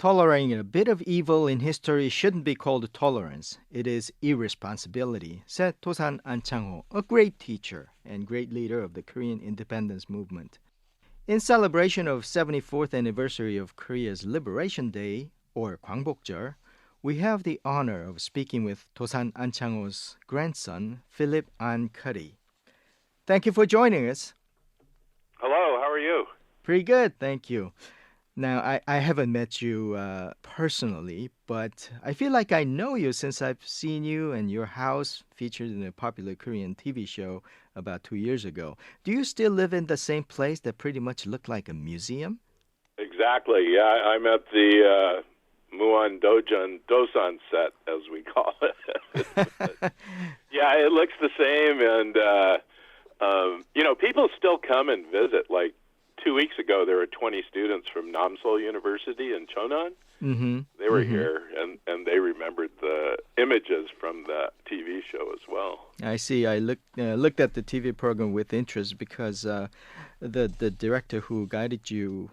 Tolerating a bit of evil in history shouldn't be called tolerance. It is irresponsibility, said Tosan Ahn Chang Ho, a great teacher and great leader of the Korean independence movement. In celebration of 74th anniversary of Korea's Liberation Day, or Gwangbokjeol, we have the honor of speaking with Tosan Ahn Chang Ho's grandson, Phillip Ahn. Thank you for joining us. Hello, how are you? Pretty good, thank you. Now, I haven't met you personally, but I feel like I know you since I've seen you and your house featured in a popular Korean TV show about 2 years ago. Do you still live in the same place that pretty much looked like a museum? Exactly, yeah, I'm at the Muan Dosan set, as we call it. Yeah, it looks the same, and, people still come and visit. Like 2 weeks ago, there were 20 students from Namseol University in Cheonan. Mm-hmm. They were here, and they remembered the images from the TV show as well. I see. I looked at the TV program with interest because the director who guided you,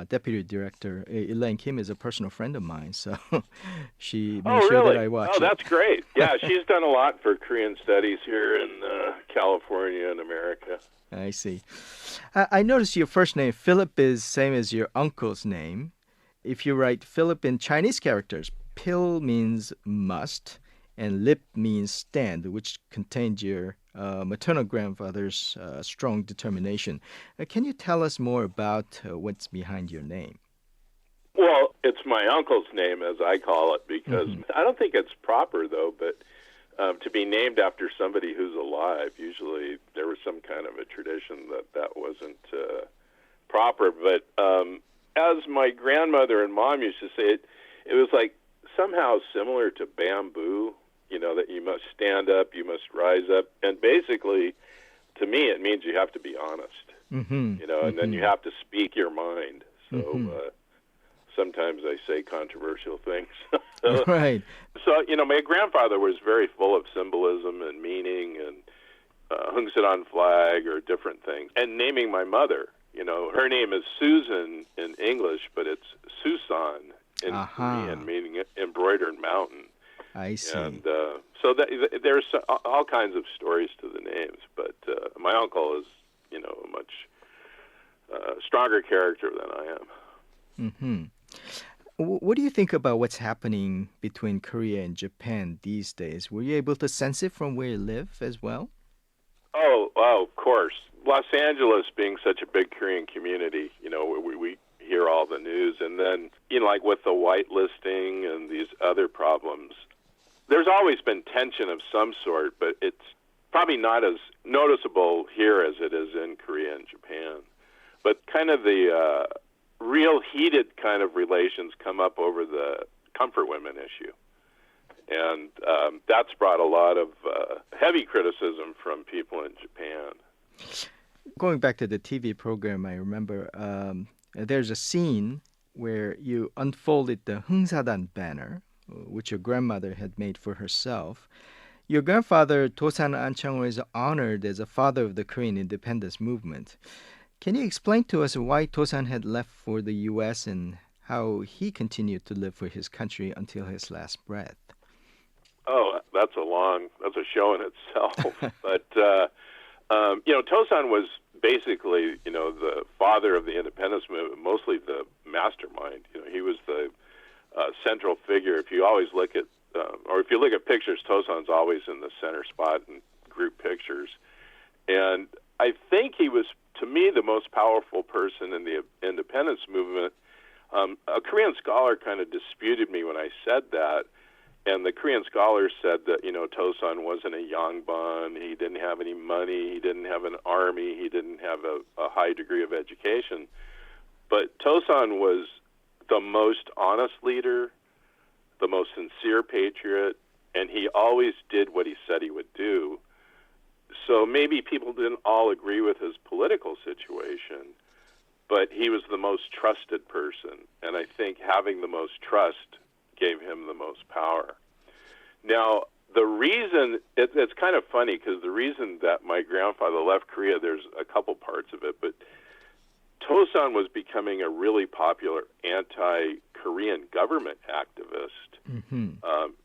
deputy director Elaine Kim, is a personal friend of mine. So she made sure that I watch it. Oh, that's great. Yeah, she's done a lot for Korean studies here in California and America. I see. I noticed your first name, Philip, is same as your uncle's name. If you write Philip in Chinese characters, pil means must, and lip means stand, which contains your maternal grandfather's strong determination. Can you tell us more about what's behind your name? Well, it's my uncle's name, as I call it, because I don't think it's proper, though, but to be named after somebody who's alive. Usually there was some kind of a tradition that wasn't proper, but as my grandmother and mom used to say, it was like somehow similar to bamboo, that you must stand up, you must rise up, and basically, to me, it means you have to be honest, and then you have to speak your mind. So sometimes I say controversial things. Right. So, my grandfather was very full of symbolism and meaning and Hungsadan flag or different things. And naming my mother, her name is Susan in English, but it's Susan in Korean, meaning embroidered mountain. I see. And so there's all kinds of stories to the names, but my uncle is, a much stronger character than I am. Mm-hmm. What do you think about what's happening between Korea and Japan these days? Were you able to sense it from where you live as well? Oh, of course. Los Angeles being such a big Korean community, we hear all the news. And then, like with the whitelisting and these other problems, there's always been tension of some sort, but it's probably not as noticeable here as it is in Korea and Japan. But kind of the real heated kind of relations come up over the comfort women issue. And that's brought a lot of heavy criticism from people in Japan. Going back to the TV program, I remember there's a scene where you unfolded the Hungsadan banner, which your grandmother had made for herself. Your grandfather, Tosan Ahn Chang Ho, is honored as a father of the Korean independence movement. Can you explain to us why Tosan had left for the U.S. and how he continued to live for his country until his last breath? Oh, that's a show in itself. But, Tosan was basically, the father of the independence movement, mostly the mastermind. He was the central figure. If you always look at, or if you look at pictures, Tosan's always in the center spot in group pictures. And I think he was, to me, the most powerful person in the independence movement. A Korean scholar kind of disputed me when I said that, and the Korean scholar said that, Tosan wasn't a yangbun, he didn't have any money, he didn't have an army, he didn't have a high degree of education. But Tosan was the most honest leader, the most sincere patriot, and he always did what he said he would do. So maybe people didn't all agree with his political situation, but he was the most trusted person. And I think having the most trust gave him the most power. Now, the reason, it's kind of funny because the reason that my grandfather left Korea, there's a couple parts of it, but Tosan was becoming a really popular Korean government activist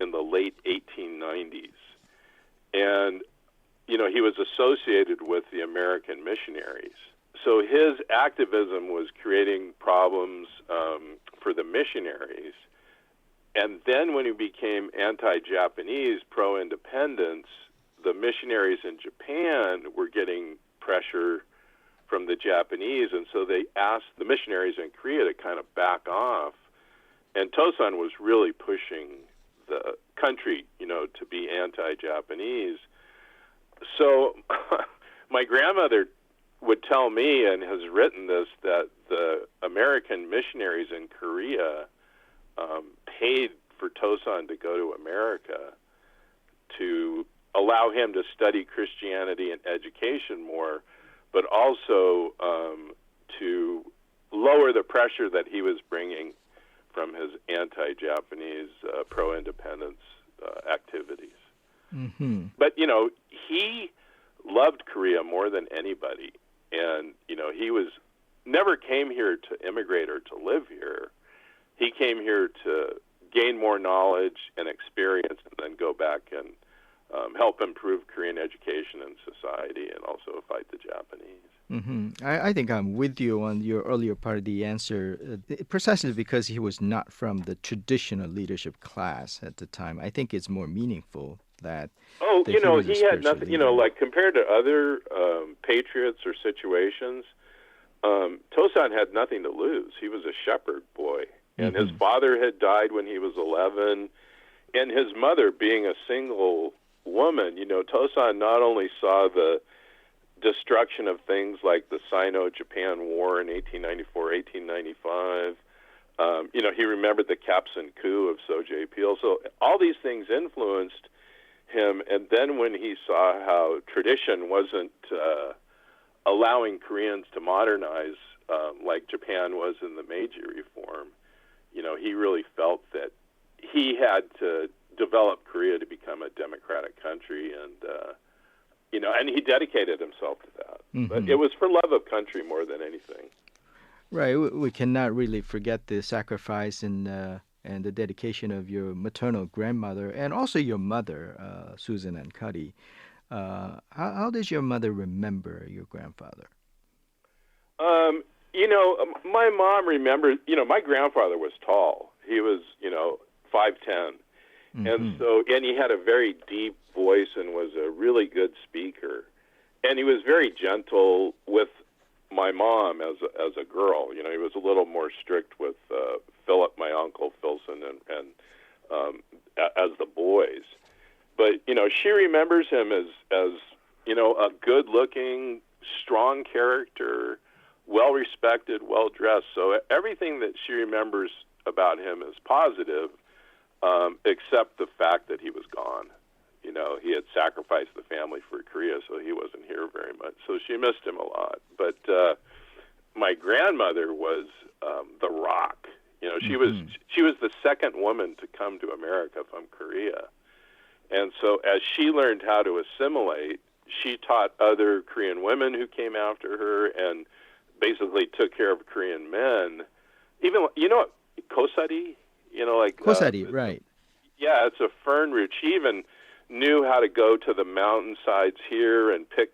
in the late 1890s. And, he was associated with the American missionaries. So his activism was creating problems for the missionaries. And then when he became anti-Japanese, pro-independence, the missionaries in Japan were getting pressure from the Japanese, and so they asked the missionaries in Korea to kind of back off. And Tosan was really pushing the country, to be anti-Japanese. So my grandmother would tell me, and has written this, that the American missionaries in Korea paid for Tosan to go to America to allow him to study Christianity and education more, but also to lower the pressure that he was bringing from his anti-Japanese pro-independence activities. But, he loved Korea more than anybody. And, he never came here to immigrate or to live here. He came here to gain more knowledge and experience and then go back and help improve Korean education and society, and also fight the Japanese. I think I'm with you on your earlier part of the answer, precisely because he was not from the traditional leadership class at the time. I think it's more meaningful that he had nothing, like compared to other patriots or situations, Tosan had nothing to lose. He was a shepherd boy, and his father had died when he was 11, and his mother, being a single woman, Tosan not only saw the destruction of things like the Sino-Japan War in 1894, 1895, he remembered the Kapsan coup of Soje Peel. So all these things influenced him, and then when he saw how tradition wasn't allowing Koreans to modernize like Japan was in the Meiji Reform, he really felt that he had to develop Korea to become a democratic country, and and he dedicated himself to that. But it was for love of country more than anything. Right. We cannot really forget the sacrifice and the dedication of your maternal grandmother and also your mother, Susan and Cuddy. How does your mother remember your grandfather? My mom remembers, my grandfather was tall. He was, 5'10". And he had a very deep voice and was a really good speaker. And he was very gentle with my mom as a girl. He was a little more strict with Phillip, my uncle, Philson, and as the boys. But, she remembers him as a good-looking, strong character, well-respected, well-dressed. So everything that she remembers about him is positive, except the fact that he was gone. He had sacrificed the family for Korea, so he wasn't here very much. So she missed him a lot. But my grandmother was the rock. She was the second woman to come to America from Korea. And so as she learned how to assimilate, she taught other Korean women who came after her and basically took care of Korean men. Even, kosari? Kosari, right. Yeah, it's a fern root. She even knew how to go to the mountainsides here and pick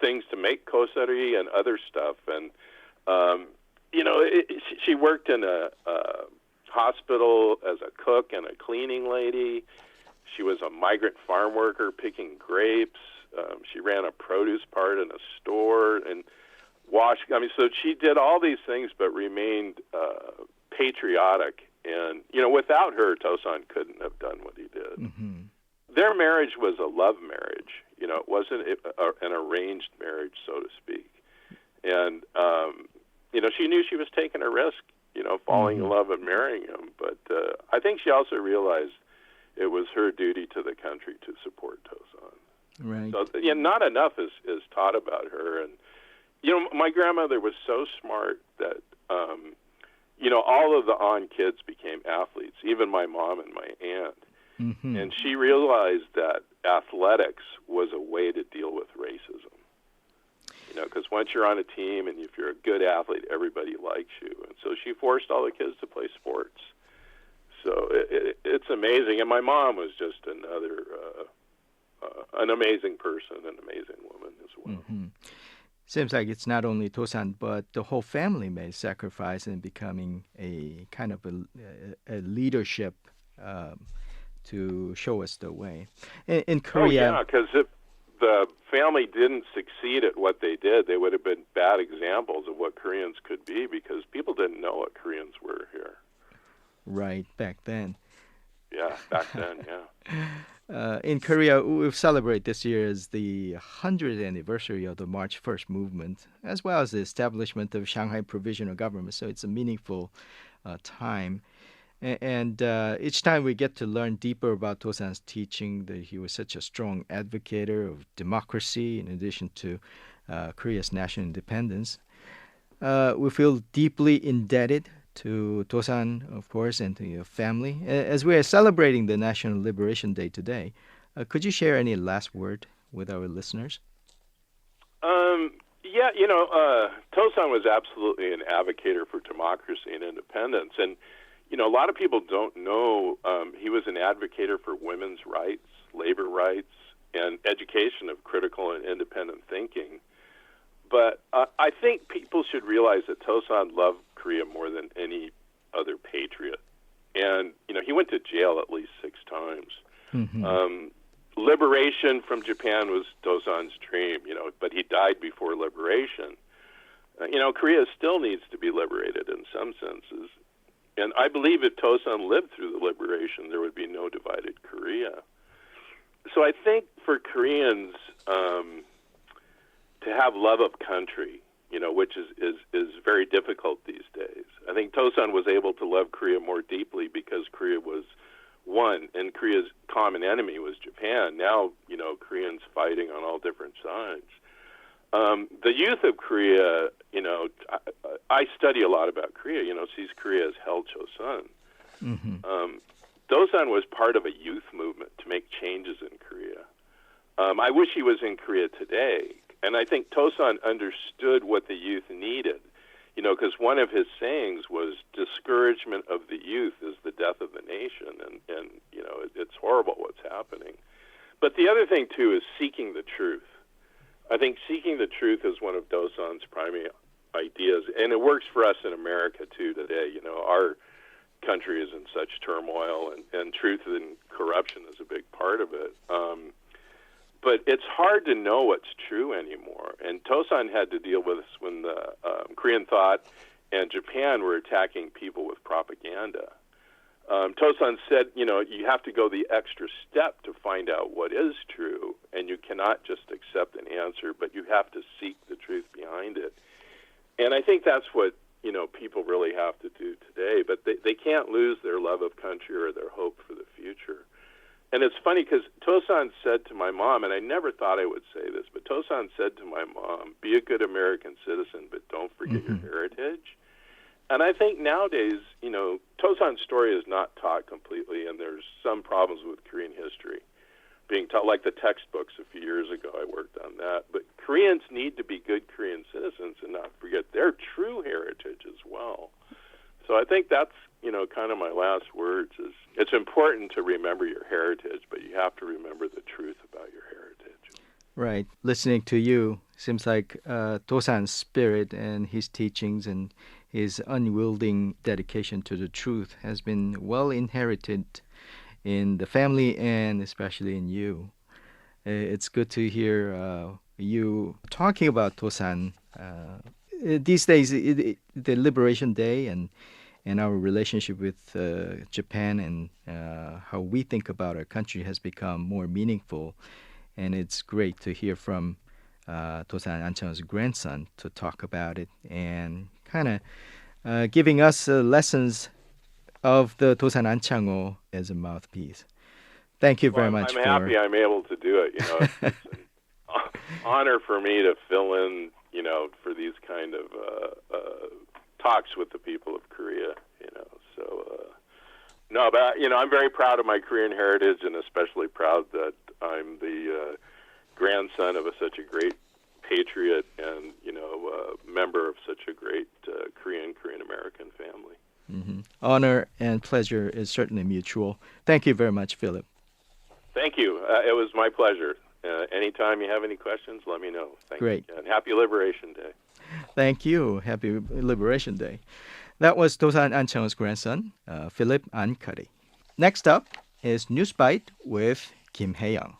things to make kosari and other stuff. And, she worked in a hospital as a cook and a cleaning lady. She was a migrant farm worker picking grapes. She ran a produce part in a store and so she did all these things but remained patriotic. And, without her, Tosan couldn't have done what he did. Their marriage was a love marriage. It wasn't an arranged marriage, so to speak. And, she knew she was taking a risk, falling in love and marrying him. But I think she also realized it was her duty to the country to support Tosan. Right. So, not enough is taught about her. And, my grandmother was so smart that, all of the Ahn kids became athletes, even my mom and my aunt. And she realized that athletics was a way to deal with racism. because once you're on a team and if you're a good athlete, everybody likes you. And so she forced all the kids to play sports. So it's amazing. And my mom was just another an amazing person, an amazing woman as well. Mm-hmm. Seems like it's not only Tosan, but the whole family made sacrifice in becoming a kind of a leadership to show us the way. In Korea, Oh, yeah, because if the family didn't succeed at what they did, they would have been bad examples of what Koreans could be because people didn't know what Koreans were here. Right, back then. Yeah, back then, yeah. In Korea, we celebrate this year as the 100th anniversary of the March 1st movement, as well as the establishment of Shanghai Provisional Government. So it's a meaningful time. And each time we get to learn deeper about Tosan's teaching, that he was such a strong advocate of democracy in addition to Korea's national independence. We feel deeply indebted to Tosan, of course, and to your family. As we are celebrating the National Liberation Day today, could you share any last word with our listeners? Yeah, Tosan was absolutely an advocate for democracy and independence. And, a lot of people don't know he was an advocate for women's rights, labor rights, and education of critical and independent thinking. But I think people should realize that Tosan loved Korea more than any other patriot. And, he went to jail at least 6 times. Mm-hmm. Liberation from Japan was Tosan's dream, but he died before liberation. Korea still needs to be liberated in some senses. And I believe if Tosan lived through the liberation, there would be no divided Korea. So I think for Koreans to have love of country, which is very difficult these days. I think Tosan was able to love Korea more deeply because Korea was one, and Korea's common enemy was Japan. Now, Koreans fighting on all different sides. The youth of Korea, I study a lot about Korea, sees Korea as held Chosun. Mm-hmm. Tosan was part of a youth movement to make changes in Korea. I wish he was in Korea today. And I think Tosan understood what the youth needed, because one of his sayings was discouragement of the youth is the death of the nation. And it's horrible what's happening. But the other thing, too, is seeking the truth. I think seeking the truth is one of Tosan's primary ideas. And it works for us in America, too, today. Our country is in such turmoil, and truth and corruption is a big part of it. But it's hard to know what's true anymore. And Tosan had to deal with this when the Korean thought and Japan were attacking people with propaganda. Tosan said, you have to go the extra step to find out what is true, and you cannot just accept an answer, but you have to seek the truth behind it. And I think that's what, people really have to do today, but they can't lose their love of country or their hope for the future. And it's funny because Tosan said to my mom, and I never thought I would say this, but Tosan said to my mom, be a good American citizen, but don't forget your heritage. And I think nowadays, Tosan's story is not taught completely, and there's some problems with Korean history being taught, like the textbooks a few years ago. I worked on that. But Koreans need to be good Korean citizens and not forget their true heritage as well. So I think that's, kind of my last words is it's important to remember your heritage, but you have to remember the truth about your heritage. Right. Listening to you seems like Tosan's spirit and his teachings and his unyielding dedication to the truth has been well inherited in the family and especially in you. It's good to hear you talking about Tosan. These days, the Liberation Day and our relationship with Japan and how we think about our country has become more meaningful. And it's great to hear from Tosan Ahn Chang Ho's grandson to talk about it and kind of giving us lessons of the Tosan Ahn Chang Ho as a mouthpiece. Thank you very much. I'm happy I'm able to do it. It's an honor for me to fill in, for these kind of talks with the people of Korea. No, but I'm very proud of my Korean heritage, and especially proud that I'm the grandson of such a great patriot and member of such a great Korean American family. Mm-hmm. Honor and pleasure is certainly mutual. Thank you very much, Phillip. Thank you. It was my pleasure. Anytime you have any questions, let me know. Thank Great. you. And happy Liberation Day. Thank you. Happy Liberation Day. That was Dosan Ahn Chang Ho's grandson, Phillip Ahn. Next up is News Bite with Kim Hae-young.